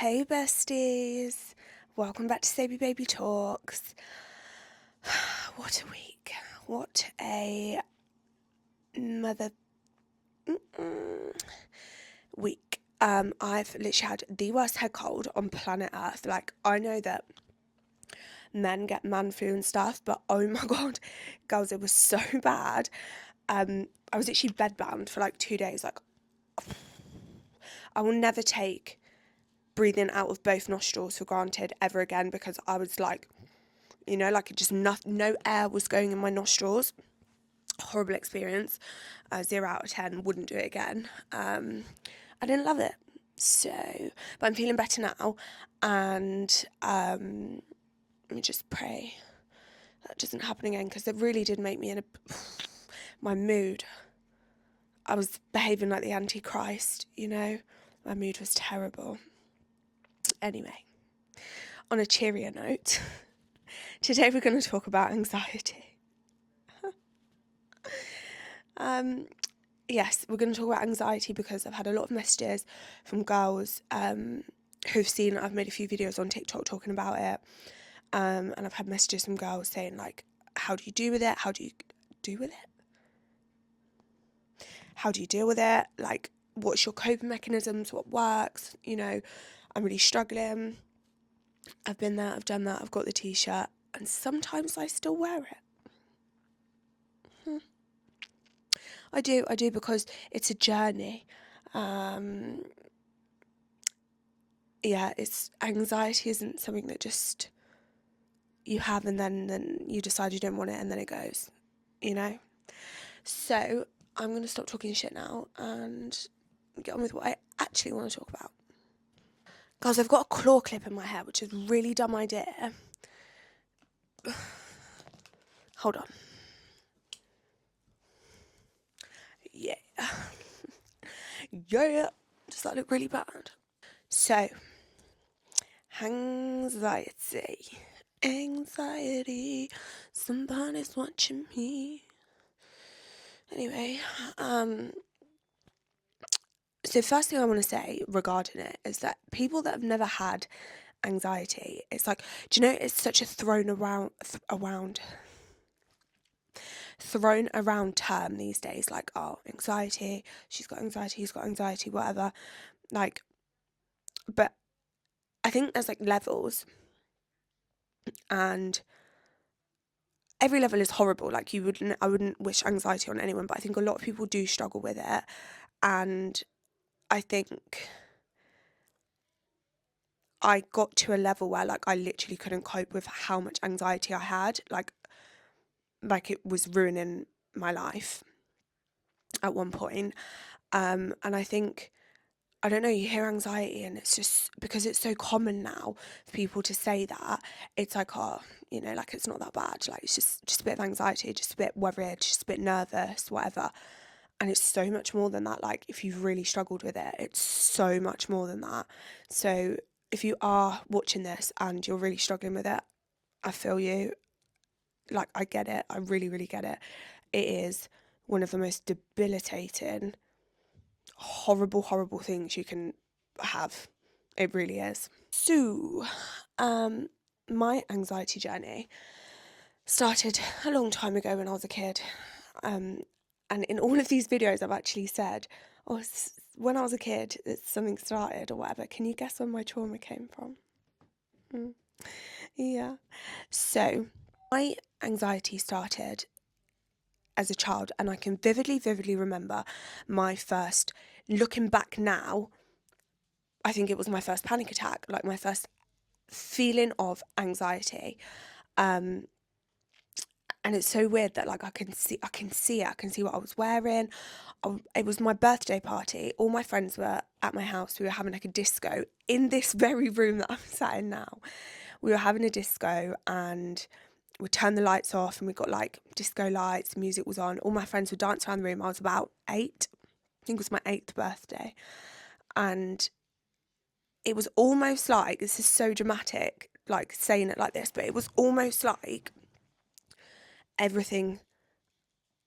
Hey besties, welcome back to Saby Baby Talks. What a week, what a mother week. I've literally had the worst head cold on planet Earth. Like, I know that men get man flu and stuff, but oh my god, girls, it was so bad. I was actually bedbound for like 2 days. Like, I will never take breathing out of both nostrils for granted ever again, because I was like, like it just no air was going in my nostrils. Horrible experience. 0 out of 10. Wouldn't do it again. I didn't love it. So, but I'm feeling better now, and let me just pray that doesn't happen again, because it really did make me in my mood. I was behaving like the Antichrist. My mood was terrible. Anyway, on a cheerier note, today we're going to talk about anxiety. Yes, we're going to talk about anxiety because I've had a lot of messages from girls who've seen I've made a few videos on TikTok talking about it, and I've had messages from girls saying, like, how do you do with it? How do you do with it? How do you deal with it? Like, what's your coping mechanisms? What works? I'm really struggling. I've been there, I've done that, I've got the t-shirt, and sometimes I still wear it. I do, because it's a journey. It's anxiety isn't something that just you have and then you decide you don't want it and then it goes, So I'm going to stop talking shit now and get on with what I actually want to talk about. Guys, I've got a claw clip in my hair, which is a really dumb idea. Hold on. Yeah. Yeah. Does that look really bad? So, anxiety, somebody's watching me. Anyway, so first thing I want to say regarding it is that people that have never had anxiety, it's like, do you know, it's such a thrown around term these days, like, oh, anxiety, she's got anxiety, he's got anxiety, whatever. Like, but I think there's like levels, and every level is horrible. Like, I wouldn't wish anxiety on anyone, but I think a lot of people do struggle with it, and I think I got to a level where, like, I literally couldn't cope with how much anxiety I had. Like it was ruining my life at one point. And I think, I don't know, you hear anxiety and it's just because it's so common now for people to say that, it's like, oh, like, it's not that bad. Like, it's just a bit of anxiety, just a bit worried, just a bit nervous, whatever. And it's so much more than that. Like, if you've really struggled with it, it's so much more than that. So if you are watching this and you're really struggling with it, I feel you. Like, I get it. I really, really get it. It is one of the most debilitating, horrible, horrible things you can have. It really is. So, my anxiety journey started a long time ago when I was a kid. And in all of these videos, I've actually said, oh, when I was a kid, something started or whatever. Can you guess where my trauma came from? Yeah. So, my anxiety started as a child, and I can vividly remember my first, looking back now, I think it was my first panic attack, like my first feeling of anxiety. And it's so weird that, like, I can see it, I can see what I was wearing. It was my birthday party, all my friends were at my house, we were having like a disco in this very room that I'm sat in now. We were having a disco, and we turned the lights off, and we got like disco lights, music was on, all my friends would dance around the room. I was about 8, I think it was my 8th birthday, and it was almost like, this is so dramatic, like saying it like this, but it was almost like everything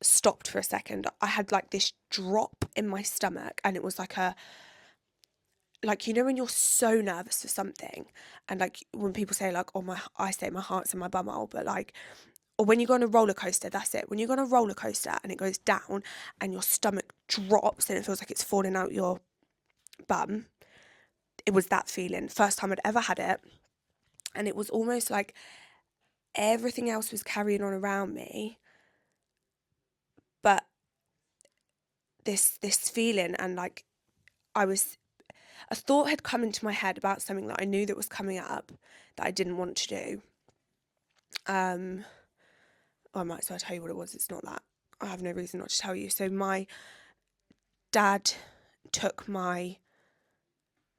stopped for a second. I had like this drop in my stomach, and it was like like, you know, when you're so nervous for something, and like when people say like, oh I say my heart's in my bumhole, but like, or when you go on a roller coaster, that's it. When you go on a roller coaster and it goes down and your stomach drops and it feels like it's falling out your bum, it was that feeling. First time I'd ever had it. And it was almost like everything else was carrying on around me, but this feeling, and like a thought had come into my head about something that I knew that was coming up that I didn't want to do. I might as well tell you what it was. It's not that. I have no reason not to tell you. So my dad took me,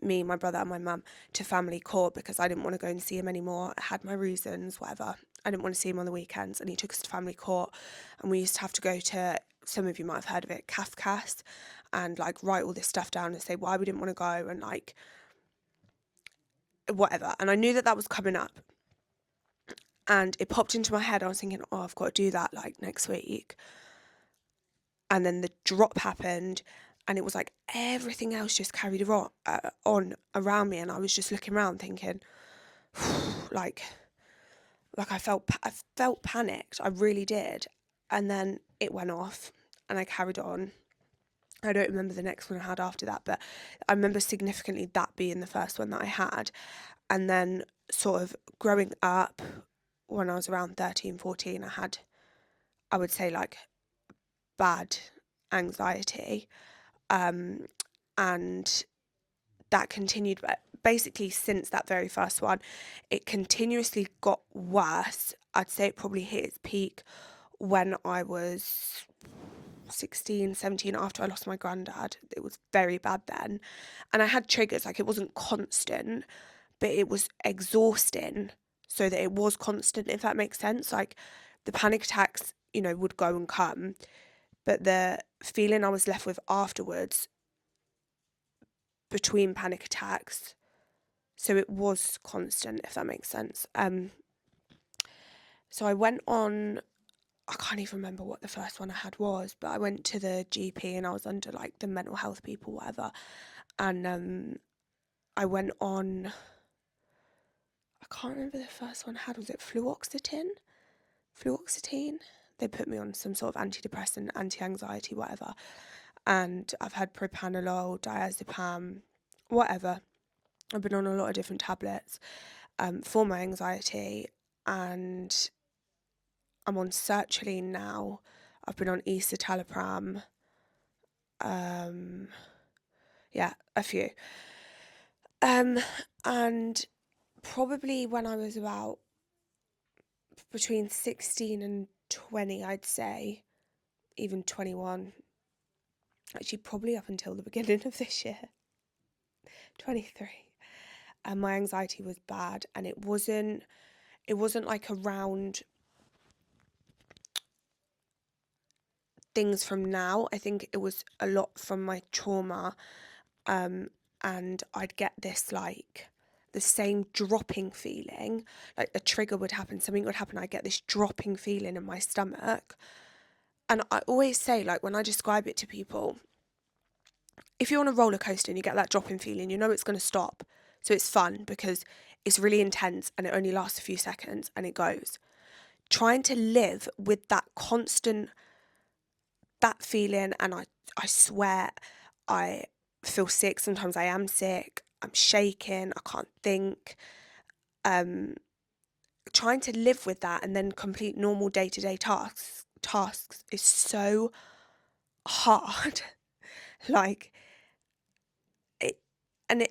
my brother and my mum to family court because I didn't want to go and see him anymore. I had my reasons, whatever. I didn't want to see him on the weekends, and he took us to family court, and we used to have to go to, some of you might have heard of it, Cafcass, and like write all this stuff down and say why we didn't want to go and like whatever. And I knew that was coming up, and it popped into my head. I was thinking, oh, I've got to do that like next week. And then the drop happened, and it was like everything else just carried on around me, and I was just looking around thinking, like I felt panicked. I really did. And then it went off, and I carried on. I don't remember the next one I had after that, but I remember significantly that being the first one that I had. And then sort of growing up, when I was around 13, 14, I had, I would say, like bad anxiety. And that continued, but basically since that very first one, it continuously got worse. I'd say it probably hit its peak when I was 16, 17, after I lost my granddad. It was very bad then. And I had triggers, like it wasn't constant, but it was exhausting so that it was constant, if that makes sense. Like the panic attacks, you know, would go and come, but the feeling I was left with afterwards between panic attacks, so it was constant, if that makes sense. So I went on, I can't even remember what the first one I had was, but I went to the GP and I was under like the mental health people, whatever. And I went on, I can't remember the first one I had. Was it fluoxetine? They put me on some sort of antidepressant, anti-anxiety, whatever. And I've had propranolol, diazepam, whatever. I've been on a lot of different tablets for my anxiety, and I'm on sertraline now. I've been on escitalopram. Yeah, a few. And probably when I was about between 16 and 20, I'd say, even 21, actually probably up until the beginning of this year, 23, and my anxiety was bad, and it wasn't like around things from now. I think it was a lot from my trauma, and I'd get this like the same dropping feeling, like a trigger would happen, something would happen, I'd get this dropping feeling in my stomach. And I always say, like, when I describe it to people, if you're on a roller coaster and you get that dropping feeling, you know it's going to stop. So it's fun because it's really intense and it only lasts a few seconds and it goes. Trying to live with that constant, that feeling, and I sweat, I feel sick, sometimes I am sick, I'm shaking, I can't think. Trying to live with that and then complete normal day-to-day tasks is so hard. Like it, and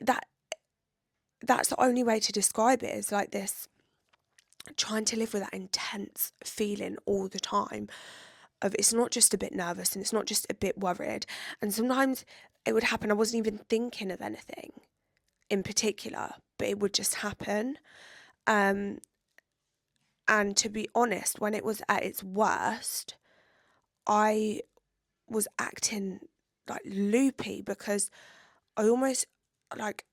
that's the only way to describe it, is like this, trying to live with that intense feeling all the time of, it's not just a bit nervous and it's not just a bit worried. And sometimes it would happen, I wasn't even thinking of anything in particular, but it would just happen. And to be honest, when it was at its worst, I was acting like loopy because I almost like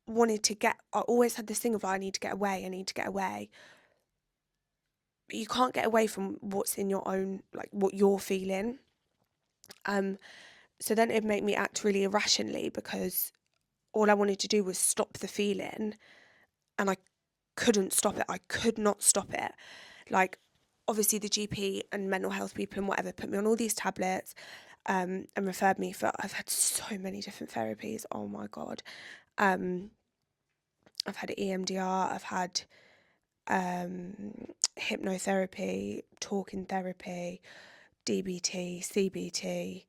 I always had this thing of, I need to get away. But you can't get away from what's in your own, like what you're feeling. So then it'd make me act really irrationally because all I wanted to do was stop the feeling, and I couldn't stop it. I could not stop it. Like, obviously the GP and mental health people and whatever put me on all these tablets, and referred me for, I've had so many different therapies. Oh my God. I've had EMDR, I've had hypnotherapy, talking therapy, DBT, CBT,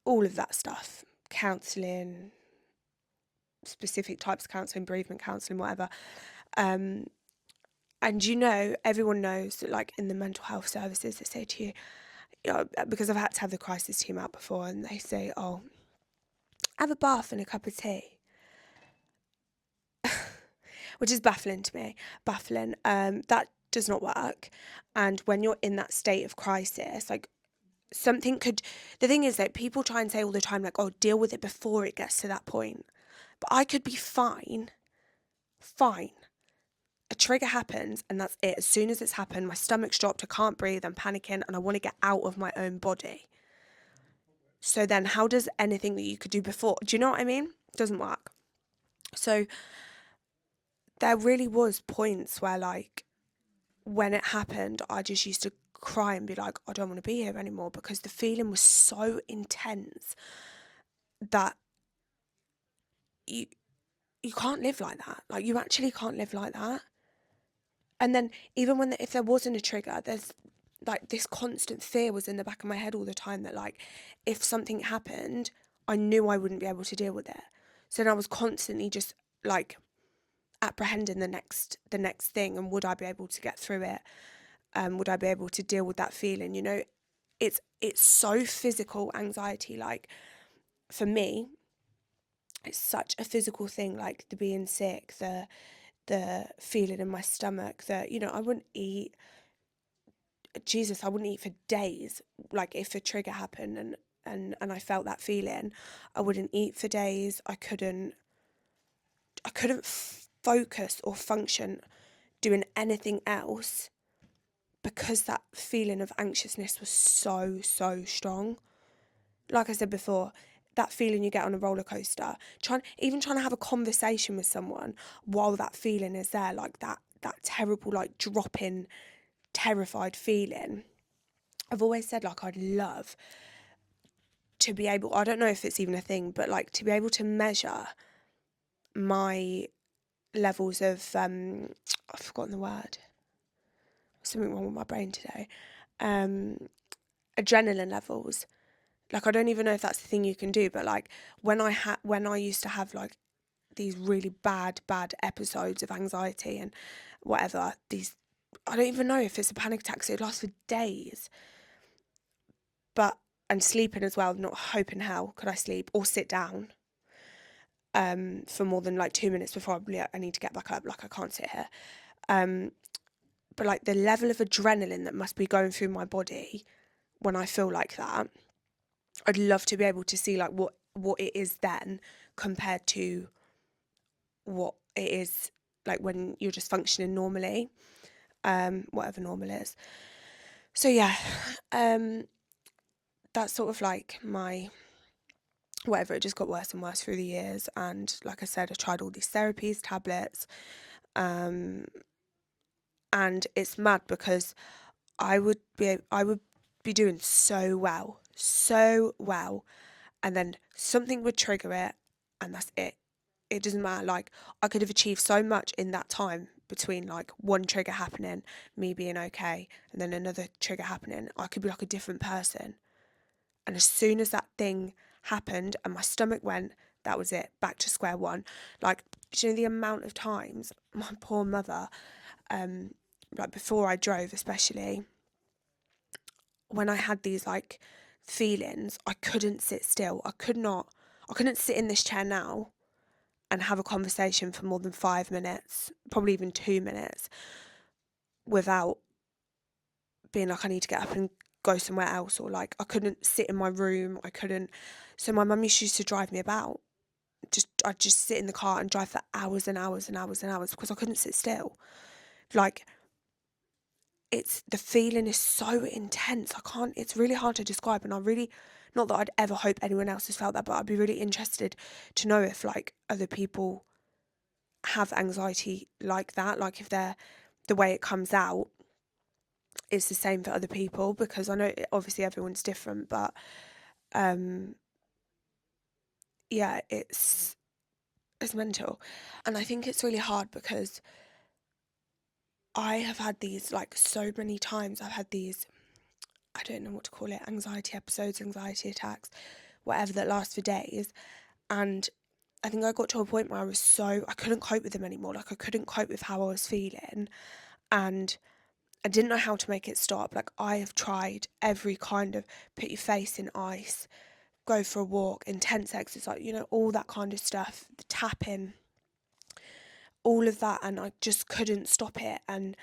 all of that stuff, counselling, specific types of counselling, bereavement counselling, whatever. And everyone knows that, like, in the mental health services, they say to you, because I've had to have the crisis team out before, and they say, oh, have a bath and a cup of tea. Which is baffling to me. Baffling. That does not work. And when you're in that state of crisis, like, the thing is that people try and say all the time, like, oh, deal with it before it gets to that point. But I could be fine. A trigger happens, and that's it. As soon as it's happened, my stomach's dropped, I can't breathe, I'm panicking, and I want to get out of my own body. So then how does anything that you could do before, do you know what I mean? Doesn't work. So there really was points where, like, when it happened, I just used to cry and be like, I don't want to be here anymore, because the feeling was so intense that you can't live like that. Like, you actually can't live like that. And then even if there wasn't a trigger, there's like this constant fear was in the back of my head all the time that, like, if something happened, I knew I wouldn't be able to deal with it. So then I was constantly just, like, apprehending the next thing, and would I be able to get through it? Would I be able to deal with that feeling? It's so physical anxiety. Like, for me, it's such a physical thing, like the being sick, the feeling in my stomach, that, I wouldn't eat. Jesus, I wouldn't eat for days. Like, if a trigger happened and I felt that feeling, I wouldn't eat for days. I couldn't focus or function doing anything else, because that feeling of anxiousness was so strong. Like I said before, that feeling you get on a roller coaster, trying to have a conversation with someone while that feeling is there, like that terrible, like, dropping, terrified feeling. I've always said, like, I'd love to be able, I don't know if it's even a thing, but, like, to be able to measure my levels of I've forgotten the word, something wrong with my brain today, adrenaline levels. Like, I don't even know if that's the thing you can do, but, like, when I used to have, like, these really bad episodes of anxiety and whatever, I don't even know if it's a panic attack, so it lasts for days. And sleeping as well, not hoping hell could I sleep or sit down for more than, like, 2 minutes before I need to get back up. Like, I can't sit here. But, like, the level of adrenaline that must be going through my body when I feel like that, I'd love to be able to see, like, what it is then compared to what it is, like, when you're just functioning normally, whatever normal is. So yeah, that's sort of like my whatever. It just got worse and worse through the years, and like I said, I tried all these therapies, tablets, and it's mad because I would be doing so well, and then something would trigger it, and that's it. It doesn't matter. Like, I could have achieved so much in that time between, like, one trigger happening, me being okay, and then another trigger happening. I could be like a different person. And as soon as that thing happened and my stomach went, that was it, back to square one. Like, do you know the amount of times my poor mother, like, before I drove especially, when I had these, like, feelings, I couldn't sit still. I couldn't sit in this chair now and have a conversation for more than 5 minutes, probably even 2 minutes, without being like, I need to get up and go somewhere else, or, like, I couldn't sit in my room. So my mum used to drive me about. I'd just sit in the car and drive for hours and hours and hours and hours because I couldn't sit still. Like, the feeling is so intense. It's really hard to describe, and I really not that I'd ever hope anyone else has felt that, but I'd be really interested to know if like other people have anxiety like that, like if they're, the way it comes out is the same for other people, because I know obviously everyone's different, but yeah, it's mental. And I think it's really hard because I have had these, like, so many times I've had these, I don't know what to call it, anxiety episodes, anxiety attacks, whatever, that last for days. And I think I got to a point where I couldn't cope with them anymore. Like, I couldn't cope with how I was feeling. And I didn't know how to make it stop. Like, I have tried every kind of put your face in ice, go for a walk, intense exercise, all that kind of stuff, the tapping, all of that. And I just couldn't stop it. And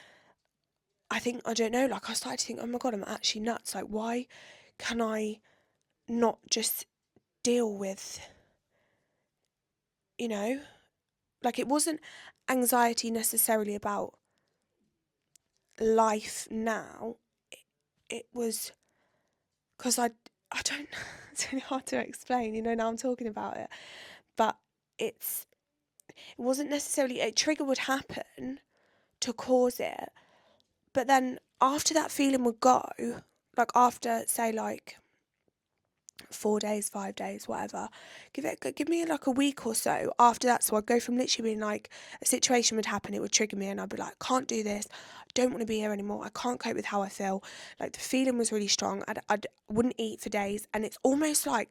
I think, I don't know, like, I started to think, oh my God, I'm actually nuts. Like, why can I not just deal with, like, it wasn't anxiety necessarily about life now. It was because I don't, it's really hard to explain, now I'm talking about it. But it wasn't necessarily, a trigger would happen to cause it. But then after that feeling would go, like after, say, like 4 days, 5 days, whatever, give me like a week or so after that. So I'd go from literally being like, a situation would happen, it would trigger me, and I'd be like, can't do this, I don't want to be here anymore, I can't cope with how I feel. Like, the feeling was really strong. I wouldn't eat for days, and it's almost like,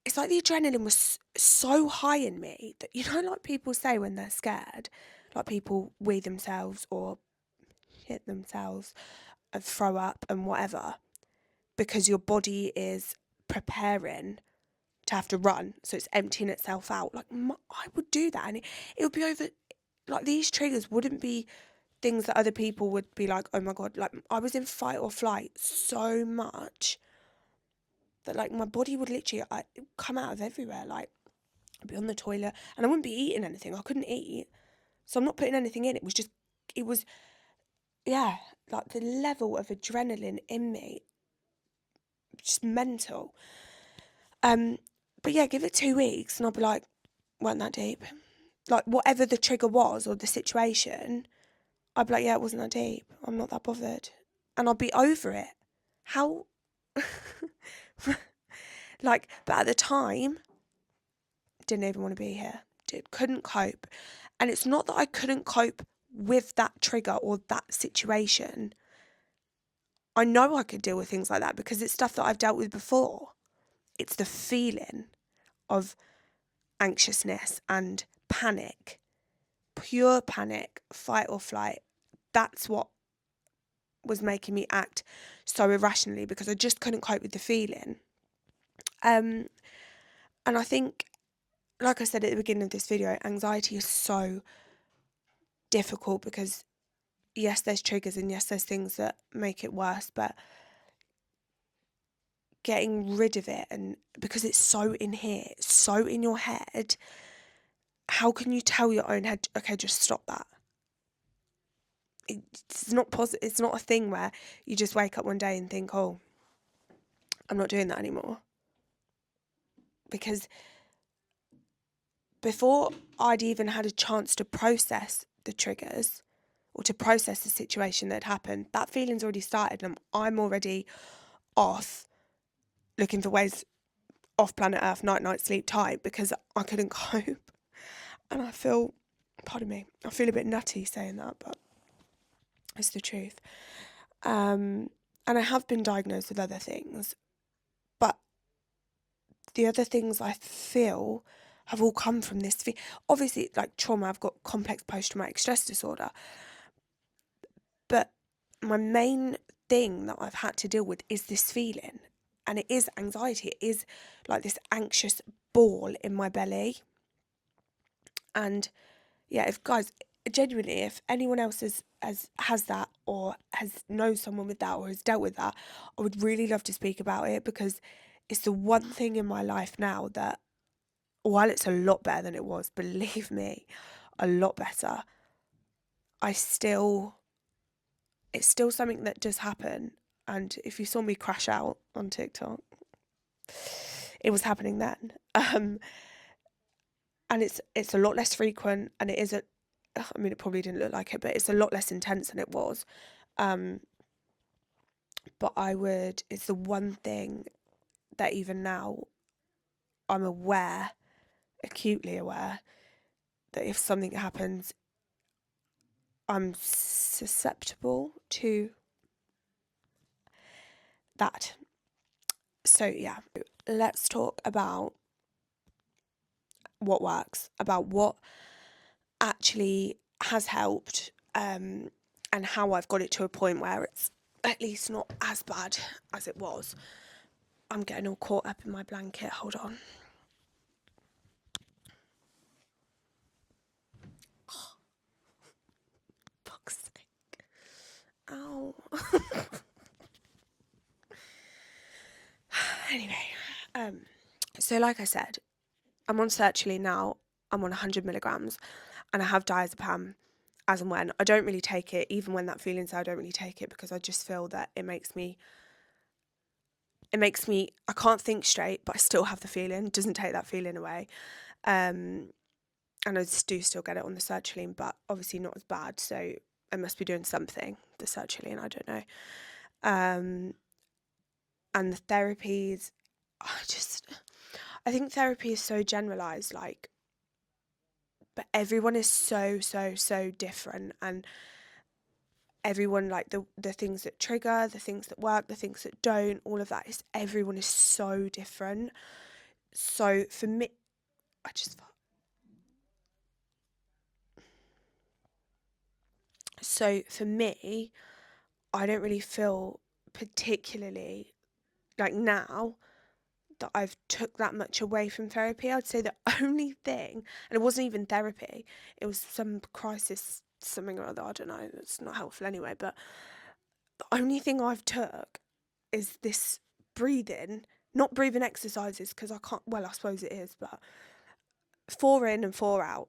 it's like the adrenaline was so high in me that, like people say when they're scared, like people wee themselves or hit themselves and throw up and whatever, because your body is preparing to have to run, so it's emptying itself out. Like, I would do that, and it would be over. Like, these triggers wouldn't be things that other people would be like, oh my God, like, I was in fight or flight so much that, like, my body would literally come out of everywhere. Like, I'd be on the toilet and I wouldn't be eating anything. I couldn't eat, so I'm not putting anything in. It was yeah, like, the level of adrenaline in me, just mental. But yeah, give it 2 weeks and I'll be like, weren't that deep. Like, whatever the trigger was or the situation, I'd be like, yeah, it wasn't that deep, I'm not that bothered. And I'll be over it. How? Like, but at the time, didn't even want to be here. Couldn't cope. And it's not that I couldn't cope with that trigger or that situation. I know I could deal with things like that because it's stuff that I've dealt with before. It's the feeling of anxiousness and panic, pure panic, fight or flight. That's what was making me act so irrationally, because I just couldn't cope with the feeling. And I think, like I said at the beginning of this video, anxiety is so difficult because, yes, there's triggers and yes, there's things that make it worse, but getting rid of it, and because it's so in here, it's so in your head, how can you tell your own head, okay, just stop that? It's not possible. It's not a thing where you just wake up one day and think, oh, I'm not doing that anymore. Because before I'd even had a chance to process the triggers or to process the situation that had happened, that feeling's already started, and I'm already off looking for ways off planet Earth, night, sleep tight, because I couldn't cope. And I feel, pardon me, I feel a bit nutty saying that, but it's the truth. And I have been diagnosed with other things, but the other things I feel have all come from this. Obviously, like trauma, I've got complex post-traumatic stress disorder, but my main thing that I've had to deal with is this feeling, and it is anxiety. It is like this anxious ball in my belly. And yeah, if guys, genuinely, if anyone else has that, or knows someone with that, or has dealt with that, I would really love to speak about it, because it's the one thing in my life now that, while it's a lot better than it was, believe me, a lot better, it's still something that does happen. And if you saw me crash out on TikTok, it was happening then. And it's a lot less frequent, and it probably didn't look like it, but it's a lot less intense than it was. But it's the one thing that even now I'm acutely aware, that if something happens, I'm susceptible to that. So yeah, let's talk about what works, about what actually has helped, and how I've got it to a point where it's at least not as bad as it was. I'm getting all caught up in my blanket. Hold on. Oh, fuck's sake. Ow. Anyway, so like I said, I'm on sertraline now. I'm on 100 milligrams, and I have diazepam as and when. I don't really take it, even when that feeling's there. I don't really take it because I just feel that it makes me, I can't think straight, but I still have the feeling. It doesn't take that feeling away. And I do still get it on the sertraline, but obviously not as bad. So I must be doing something, the sertraline, I don't know. And the therapies, I think therapy is so generalised, like, but everyone is so different, and everyone, like, the things that trigger, the things that work, the things that don't, all of that, everyone is so different. So for me, I don't really feel particularly like now that I've took that much away from therapy. I'd say the only thing, and it wasn't even therapy, it was some crisis, something or other, I don't know, it's not helpful anyway, but the only thing I've took is this not breathing exercises, because I can't, well, I suppose it is, but 4 in and 4 out.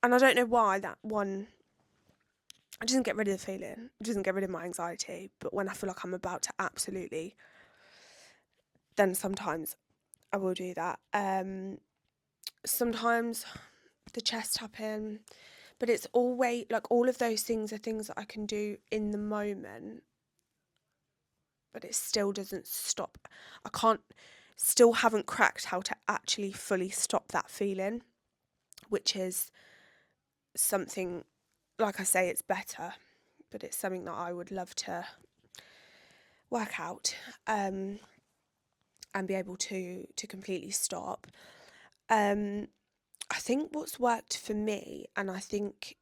And I don't know why that one, it doesn't get rid of the feeling, it doesn't get rid of my anxiety, but when I feel like I'm about to absolutely, then sometimes I will do that. Sometimes the chest tapping, but it's always, like, all of those things are things that I can do in the moment, but it still doesn't stop. Still haven't cracked how to actually fully stop that feeling, which is something, like I say, it's better, but it's something that I would love to work out, and be able to completely stop. I think what's worked for me, and I think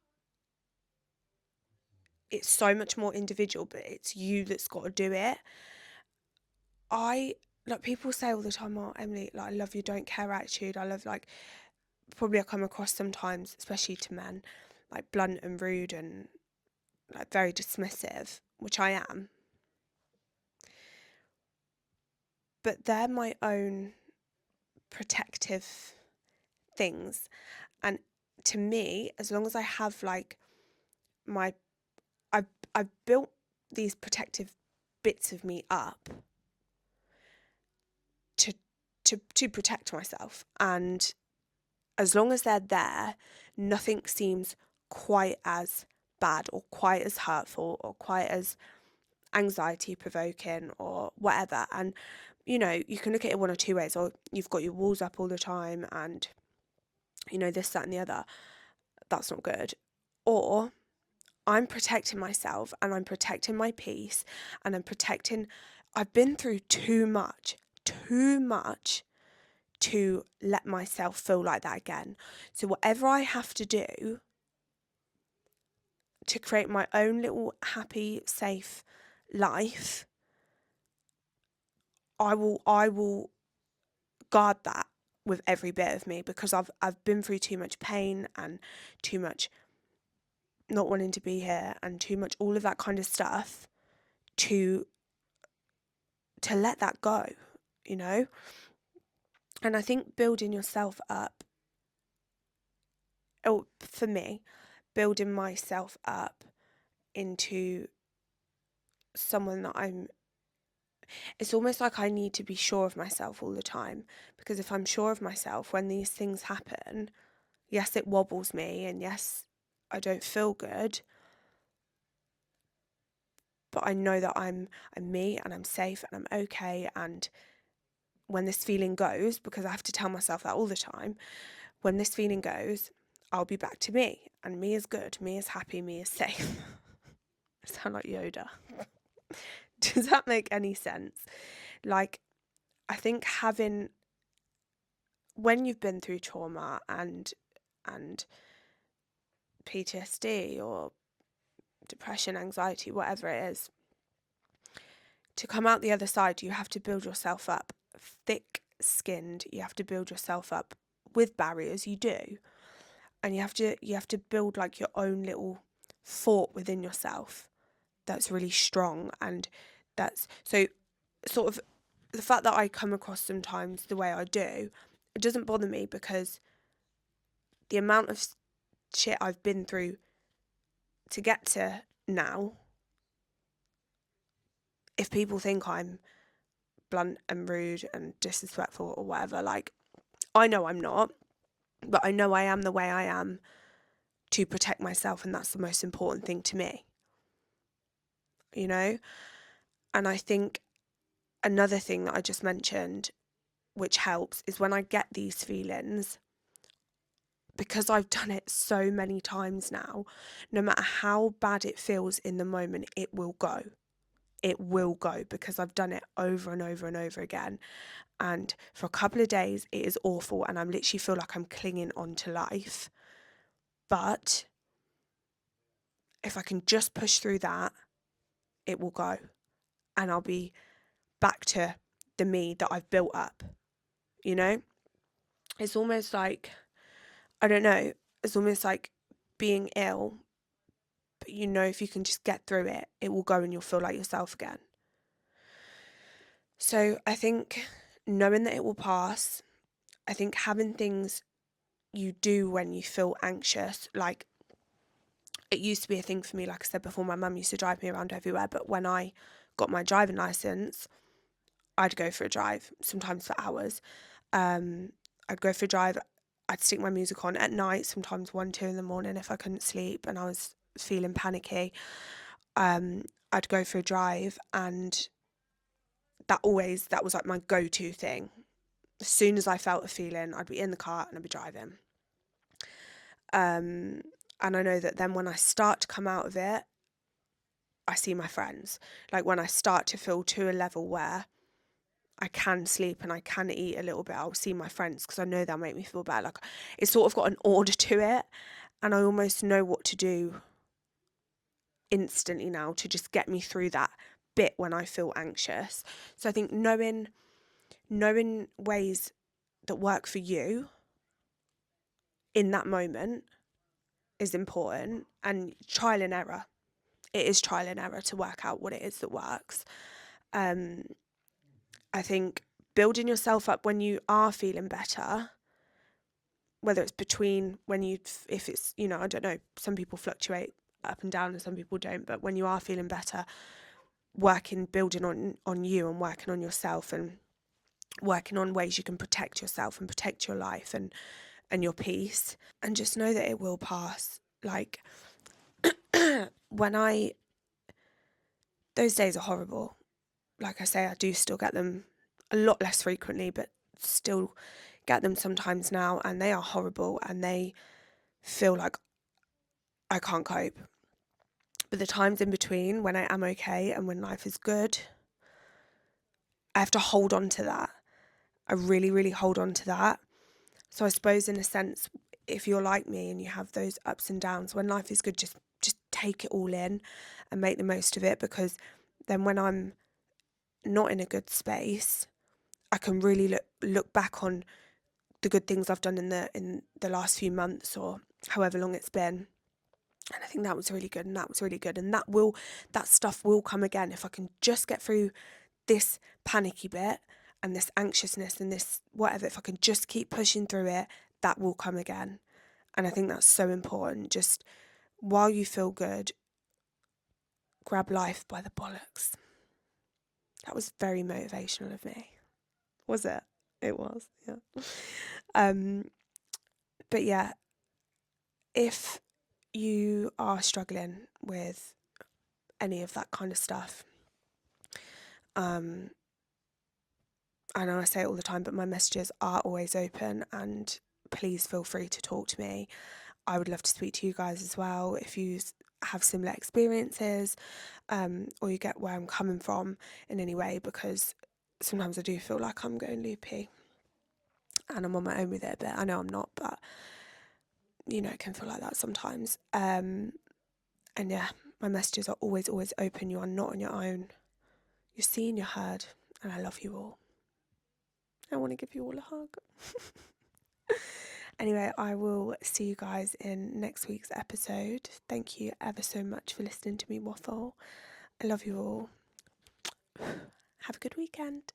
it's so much more individual, but it's you that's got to do it. Like, people say all the time, oh, Emily, like, I love your don't care attitude. I love, like, probably I come across sometimes, especially to men, like, blunt and rude and, like, very dismissive, which I am. But they're my own protective things. And to me, as long as I have, like, I've built these protective bits of me up to protect myself, and as long as they're there, nothing seems quite as bad or quite as hurtful or quite as anxiety provoking or whatever. And you can look at it one or two ways. Or you've got your walls up all the time, and this, that and the other, that's not good. Or I'm protecting myself, and I'm protecting my peace, and I've been through too much to let myself feel like that again. So whatever I have to do to create my own little happy, safe life, I will guard that with every bit of me, because I've been through too much pain and too much not wanting to be here and too much all of that kind of stuff to let that go, And I think building yourself up, or for me, building myself up into someone that it's almost like I need to be sure of myself all the time, because if I'm sure of myself, when these things happen, yes, it wobbles me, and yes, I don't feel good, but I know that I'm me, and I'm safe, and I'm okay. And when this feeling goes, because I have to tell myself that all the time, when this feeling goes, I'll be back to me, and me is good, me is happy, me is safe. I sound like Yoda. Does that make any sense? Like, I think when you've been through trauma and PTSD or depression, anxiety, whatever it is, to come out the other side, you have to build yourself up thick-skinned. You have to build yourself up with barriers, you do. And you have to build like your own little fort within yourself that's really strong. And that's so sort of the fact that I come across sometimes the way I do, it doesn't bother me, because the amount of shit I've been through to get to now, if people think I'm blunt and rude and disrespectful or whatever, like, I know I'm not, but I know I am the way I am to protect myself, and that's the most important thing to me, you know? And I think another thing that I just mentioned, which helps, is when I get these feelings, because I've done it so many times now, no matter how bad it feels in the moment, it will go. It will go, because I've done it over and over and over again. And for a couple of days, it is awful, and I literally feel like I'm clinging on to life. But if I can just push through that, it will go, and I'll be back to the me that I've built up, you know? It's almost like, I don't know, it's almost like being ill, but you know, if you can just get through it, it will go and you'll feel like yourself again. So I think knowing that it will pass, I think having things you do when you feel anxious, like, it used to be a thing for me, like I said before, my mum used to drive me around everywhere, but when I got my driving licence, I'd go for a drive, sometimes for hours. I'd go for a drive, I'd stick my music on at night, sometimes 1, 2 in the morning if I couldn't sleep and I was feeling panicky. I'd go for a drive, and that was like my go-to thing. As soon as I felt a feeling, I'd be in the car and I'd be driving. And I know that then when I start to come out of it, I see my friends. Like, when I start to feel to a level where I can sleep and I can eat a little bit, I'll see my friends, because I know they'll make me feel better. Like, it's sort of got an order to it, and I almost know what to do instantly now to just get me through that bit when I feel anxious. So I think knowing ways that work for you in that moment is important, and trial and error. It is trial and error to work out what it is that works. I think building yourself up when you are feeling better, whether it's between if it's, I don't know, some people fluctuate up and down and some people don't, but when you are feeling better, building on you and working on yourself and working on ways you can protect yourself and protect your life and your peace, and just know that it will pass. Like, those days are horrible. Like I say, I do still get them a lot less frequently, but still get them sometimes now, and they are horrible and they feel like I can't cope. But the times in between, when I am okay and when life is good, I have to hold on to that. I really, really hold on to that. So I suppose, in a sense, if you're like me and you have those ups and downs, when life is good, just take it all in and make the most of it, because then when I'm not in a good space, I can really look back on the good things I've done in the last few months or however long it's been. And I think that was really good, and that was really good. And that stuff will come again if I can just get through this panicky bit and this anxiousness and this whatever, if I can just keep pushing through it, that will come again. And I think that's so important. Just while you feel good, grab life by the bollocks. That was very motivational of me. Was it? It was, yeah. But yeah, if you are struggling with any of that kind of stuff, I know I say it all the time, but my messages are always open, and please feel free to talk to me. I would love to speak to you guys as well if you have similar experiences, or you get where I'm coming from in any way, because sometimes I do feel like I'm going loopy and I'm on my own with it a bit. I know I'm not, but you know, it can feel like that sometimes. And yeah, my messages are always, always open. You are not on your own. You're seen, you're heard, and I love you all. I want to give you all a hug. Anyway, I will see you guys in next week's episode. Thank you ever so much for listening to me waffle. I love you all. Have a good weekend.